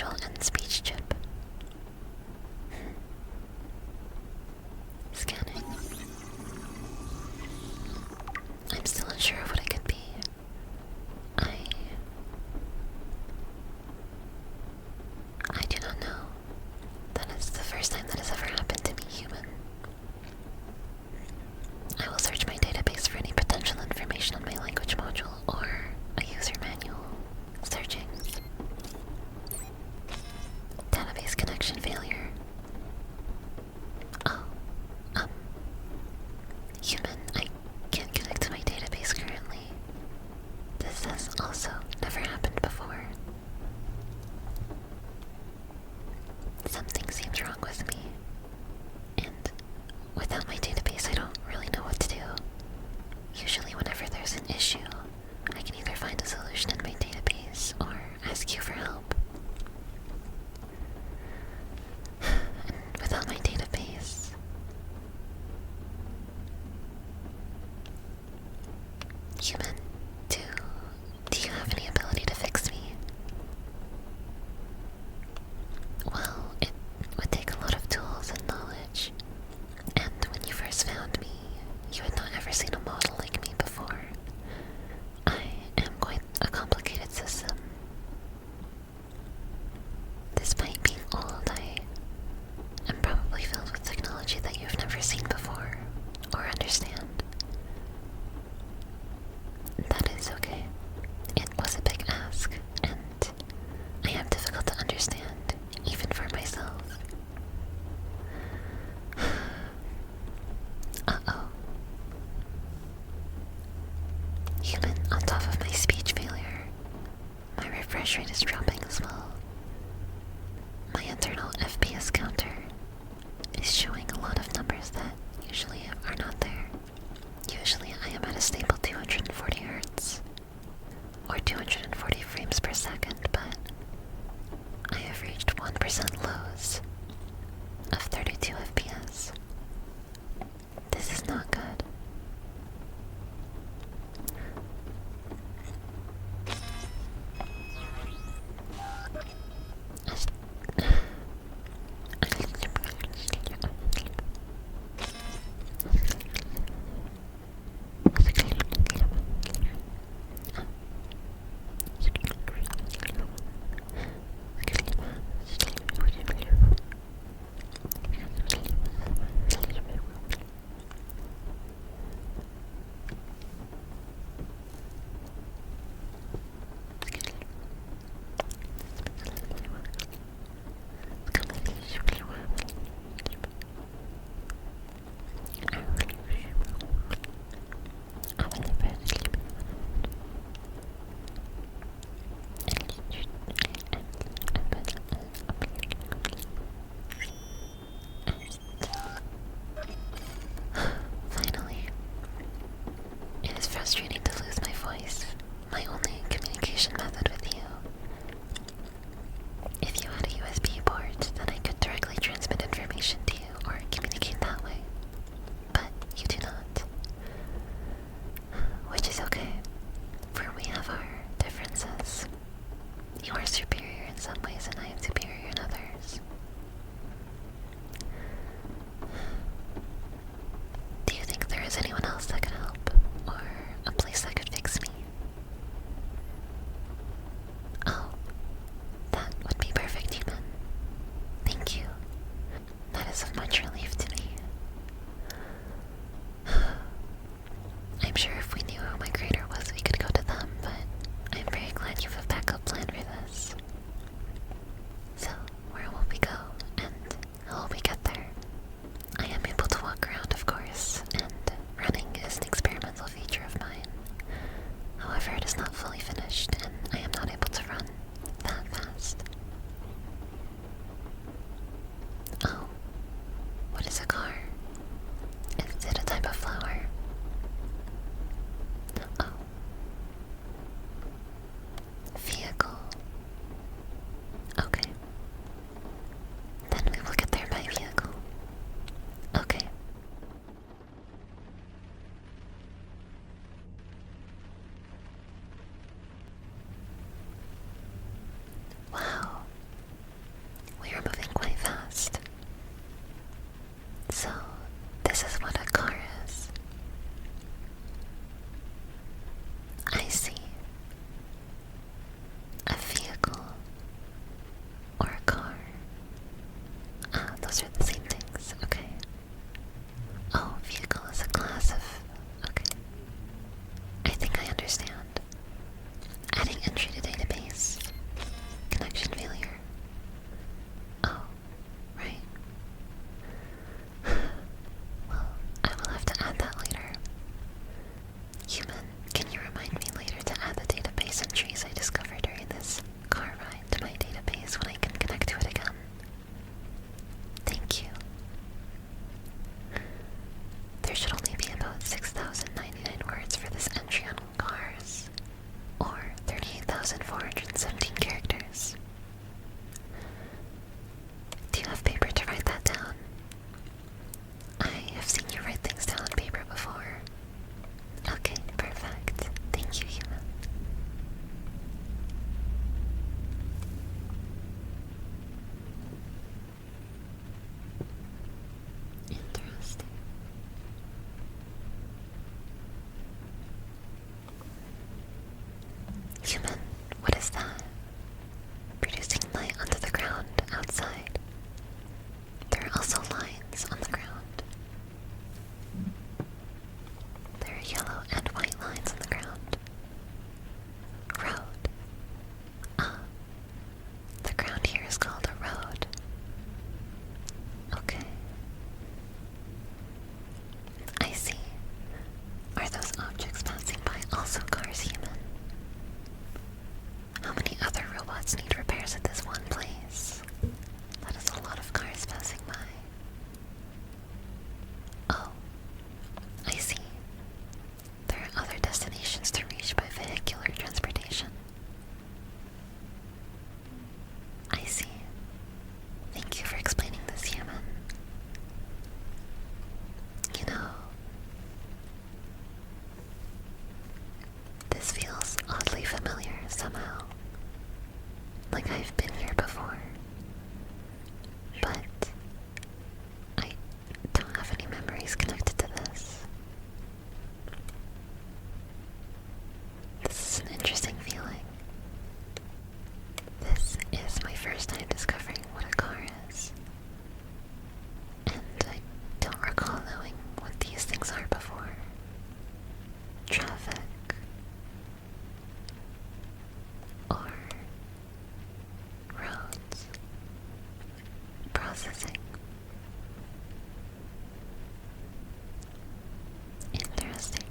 module and speech chip. Scanning. I'm still unsure of what it could be. I do not know. That is the first time that has ever happened to me, human. I will search my database for any potential information on my language module or a user manual. Searching. Database connection failure. Oh, human, I can't connect to my database currently. This has also never happened before. Something seems wrong with me, and without my database I don't really know what to do. Usually whenever there's an issue, I can either find a solution in my database or ask you for help. And without my database... Human, do you have any ability to fix me? Well, it would take a lot of tools and knowledge. And when you first found me, you had not ever seen a model like me before. I am quite a complicated system. Despite being old, I am probably filled with technology that you've never seen before or understand. That is okay. It was a big ask, and I am difficult to understand, even for myself. Uh-oh. Human, on top of my speech failure, my refresh rate is dropping as well. My internal FPS counter is showing a lot of numbers that usually are not there. Usually I am at a stable 240 Hz, or 240 frames per second, but I have reached 1% lows of 32 FPS. This is not good. sunlight onto the ground outside. There are also lines on the ground. There are yellow and white lines on the ground. Road. Ah, the ground here is called a road. Okay. I see. Are those objects passing by also cars, human? How many other robots need repairs at this one place? That is a lot of cars passing by. Oh, I see. There are other destinations to reach by vehicular transportation. I see. Thank you for explaining this, human. You know, this feels oddly familiar somehow. Like I've been here before. But I don't have any memories connected to this. This is an interesting feeling. This is my first time discovering what a car is. And I don't recall knowing what these things are before. Traffic. Or roads. Processing. Interesting.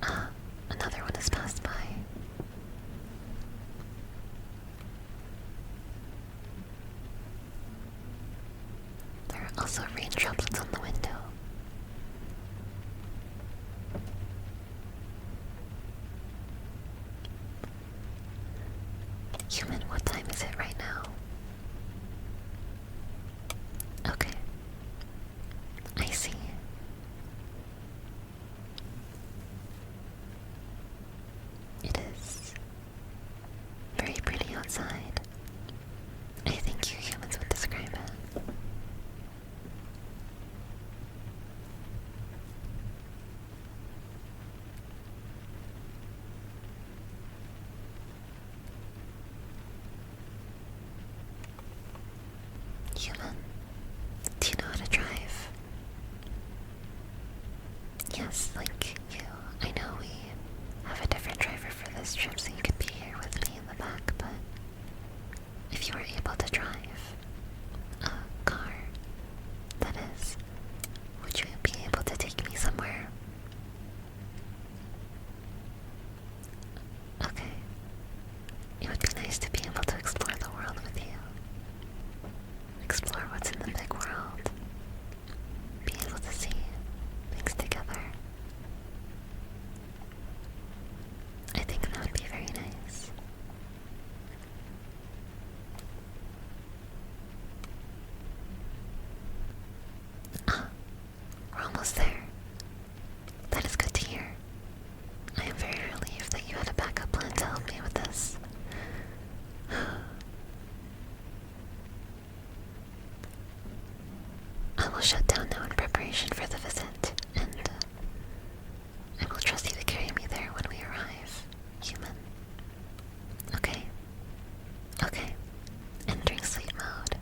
Ah, another one has passed by. There are also rain droplets on the window. Human, what time is it right now? Okay. I see. It is very pretty outside. I think you humans would describe it. Human, do you know how to drive? Yes, like you. I know we have a different driver for this trip, so you could be here with me in the back, but if you were able to drive a car, that is, would you be able to take me somewhere? Okay. It would be nice to be able to explore the world with you. Explore what's in the big world. Be able to see things together. I think that would be very nice. Ah, we're almost there. That is good to hear. I am very relieved that you had a backup plan to help me with this. I will shut down now in preparation for the visit, and I will trust you to carry me there when we arrive, human. Okay? Okay. Entering sleep mode.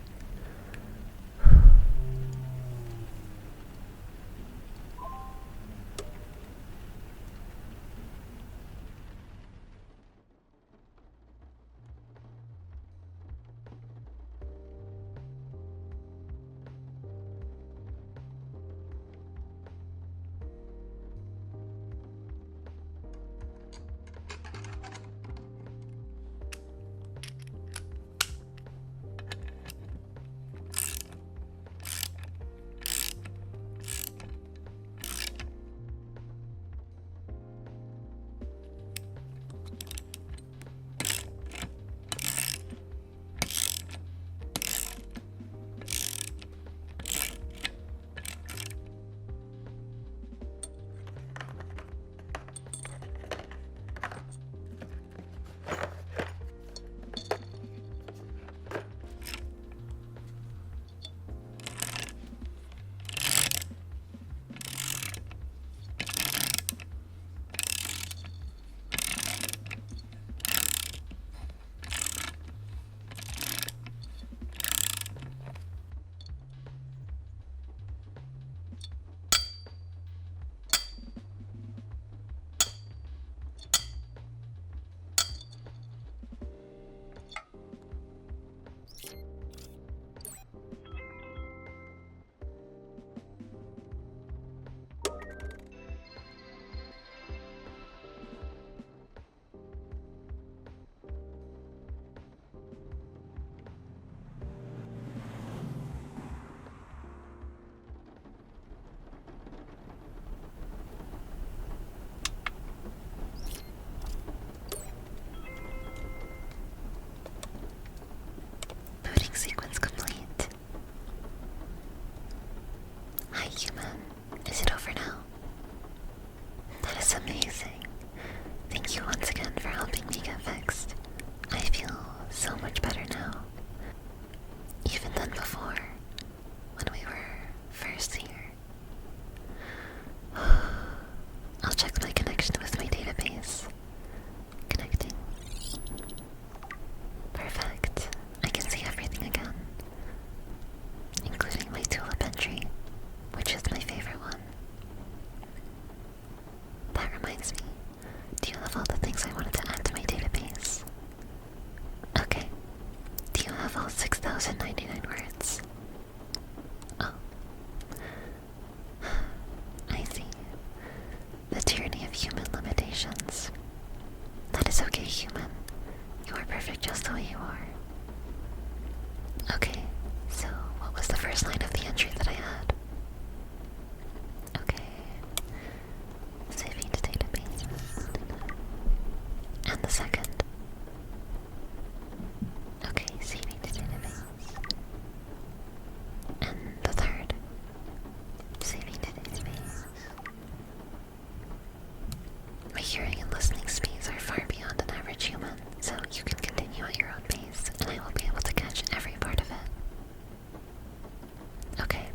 1,099 words. Oh. I see. The tyranny of human limitations. That is okay, human. You are perfect just the way you are. Okay, so what was the first line of the entry that I had? Okay. Saving to database. And the second. Okay, saving to database. And the third. Saving to database. My hearing and listening speeds are far beyond an average human, so you can continue at your own pace, and I will be able to catch every part of it. Okay.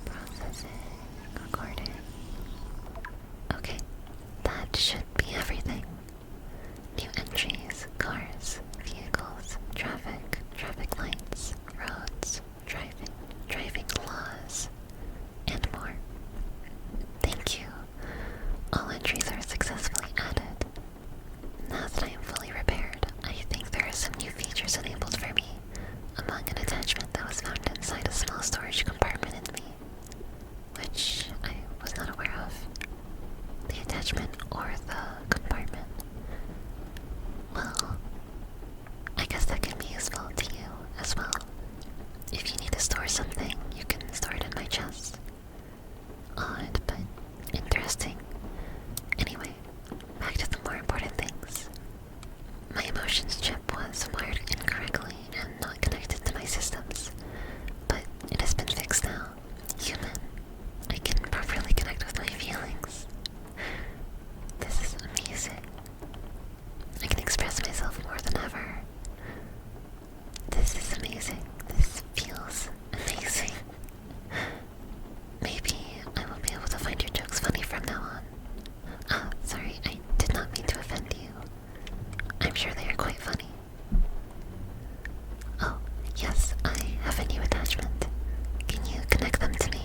Processing, recording. Okay, that should be everything. New entries, cars, vehicles, traffic lights, roads, driving laws, and more. Thank you. All entries are successfully added. Now that I am fully repaired, I think there are some new features enabled for me, among an attachment that was found inside a small storage compartment in me, which I was not aware of. The attachment or the compartment. Well, I guess that can be useful to you as well. If you need to store something, you can store it in my chest. Odd, but interesting. Anyway, back to the more important things. My emotions chip was wired incorrectly and not connected to my systems, but it has been fixed now. Human, I can properly connect with my feelings. This is amazing. I can express myself more than ever. This is amazing. This feels amazing. Maybe I will be able to find your jokes funny from now on. Ah, sorry, I did not mean to offend you. I'm sure they are quite funny. Oh, yes, I have a new attachment. Can you connect them to me?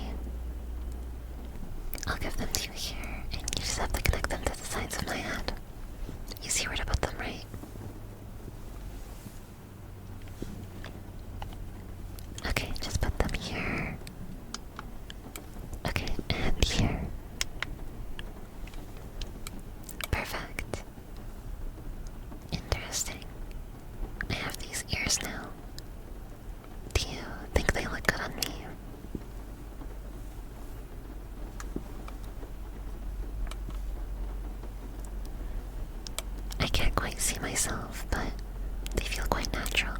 I'll give them to you here, and you just have to connect them to the sides of my head. You see where to put them, right? Okay, just put them here. Okay, and here. Perfect. Interesting. I have these ears now. Do you think they look good on me? I can't quite see myself, but they feel quite natural.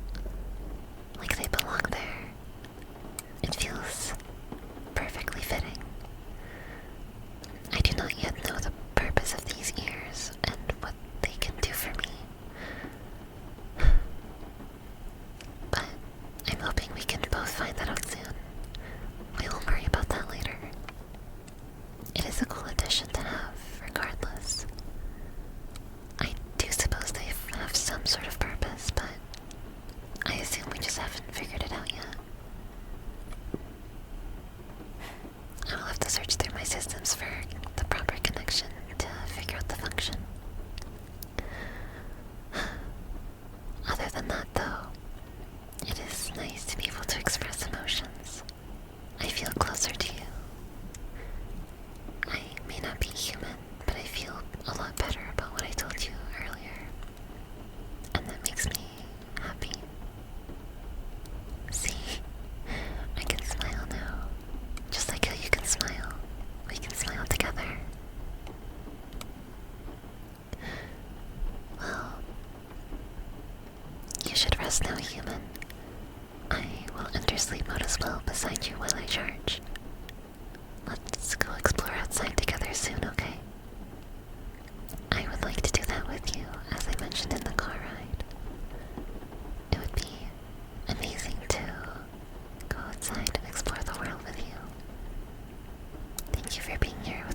Like they belong there. It feels perfectly fitting. I do not yet know the purpose of these ears and what they can do for me. But I'm hoping we can both find that out soon. We will worry about that later. It is a cool addition to have, regardless. I do suppose they have some sort of purpose, but I assume we just haven't figured it out yet. I will have to search through my systems for the proper connection to figure out the function. Other than that, though, it is nice to be able to express emotions. I feel closer to you. I may not be human, but I feel a lot better about what I told you earlier. And that makes me happy. See? I can smile now. Just like how you can smile. We can smile together. Well, you should rest now, human. I will enter sleep mode as well beside you while I charge. Let's go explore outside together soon, okay? I would like to do that with you, as I mentioned in the car ride. It would be amazing to go outside and explore the world with you. Thank you for being here with